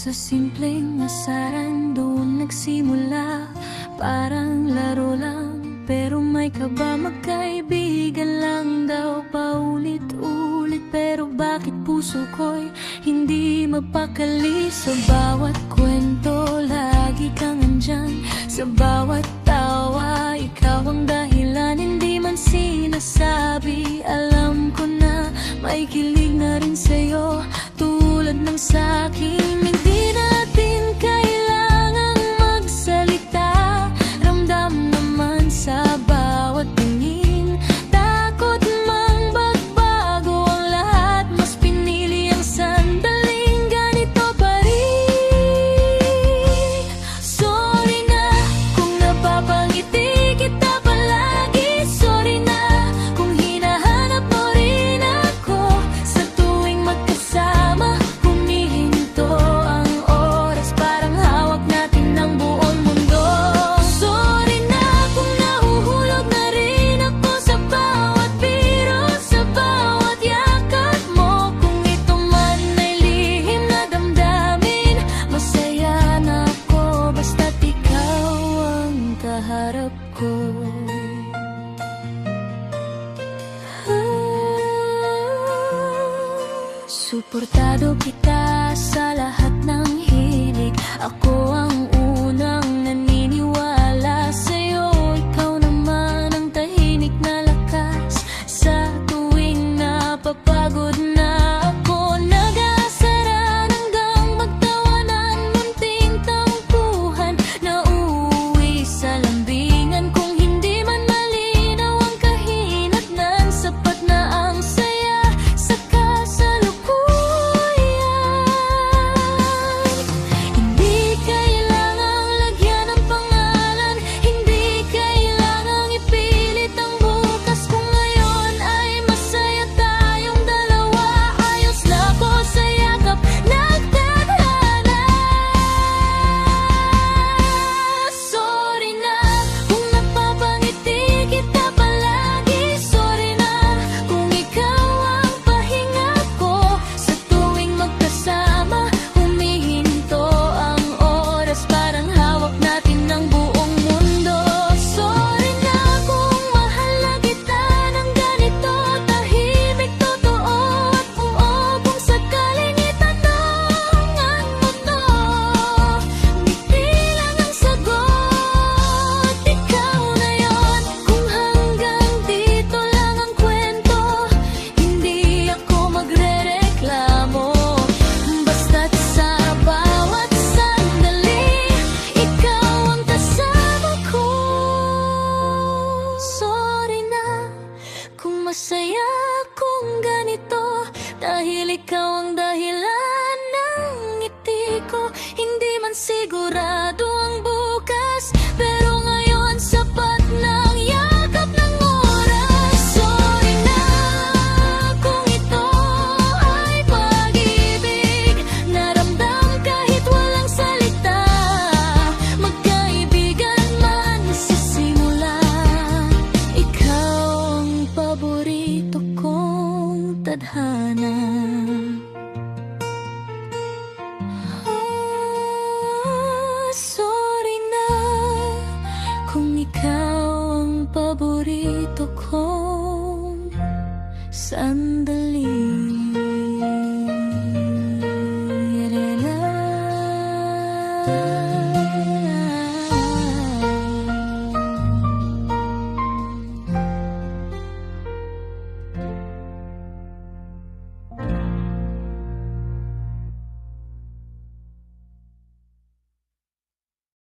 Sa simpleng asaran doon nagsimula, parang laro lang, pero may kaba, magkaibigan lang daw paulit-ulit. Pero bakit puso ko'y hindi mapakali? Sa bawat kwento lagi kang andyan, sa bawat tawa ikaw ang dahilan. Hindi man sinasabi, alam ko na may kilig na rin sa'yo, tulad ng sa'kin. Hindi natin kailangang magsalita, ramdam naman sa bawat tingin. Takot mang magbago ang lahat, mas pinili ang sandaling ganito pa rin. Sorry na kung napapangiti kita palagi, sorry na kung hinahanap mo rin ako. Sa tuwing magkasama humihinto ang oras, parang hawak natin ng buong mundo. Sorry na kung nahuhulog na rin ako sa bawat biro, sa bawat yakap mo. Kung ito man ay lihim na damdamin, masaya na ako basta't ikaw ang kaharap ko. Suportado kita sa lahat ng hilig, ako ang unang naniniwala sa'yo. Ikaw naman ang tahimik na lakas sa tuwing napapagod na ako. Nag-aasaran hanggang magtawanan, munting tampuhan na uuwi sa lambingan. Kung hindi man malinaw ang kahinatnan, sapat na ang saya sa kasalukuyan. Hindi kailangang lagyan ng pangalan, hindi kailangang ipilit ang bukas. Kung ngayon ay masaya tayong dalawa, ayos na ako sa yakap nagtadhana. Sorry na kung napapangiti kita palagi, sorry na kung ikaw ang pahinga ko. Sa tuwing magkasama humihinto ang oras, parang hawak natin ng buong mundo. Sorry na kung mahal na kita ng ganito, tahimik, totoo at buo. Kung sakaling itanungan mo to, ngiti lang ang sagot, ikaw na yon. Kung hanggang dito lang ang kwento, hindi ako magrereklamo. Basta't sa bawat sandali, ikaw ang kasama ko. Sorry na kung masaya akong ganito, dahil ikaw ang dahilan ng ngiti ko. Hindi man sigurado ang bukas, pero ngayon sapat na ang yakap ng oras. Sorry na kung ito ay pag-ibig, naramdam kahit walang salita. Magkaibigan man sa simula, ikaw ang paborito kong tadhana. Sorry na kung ikaw ang paborito kong sandali. La, la, la.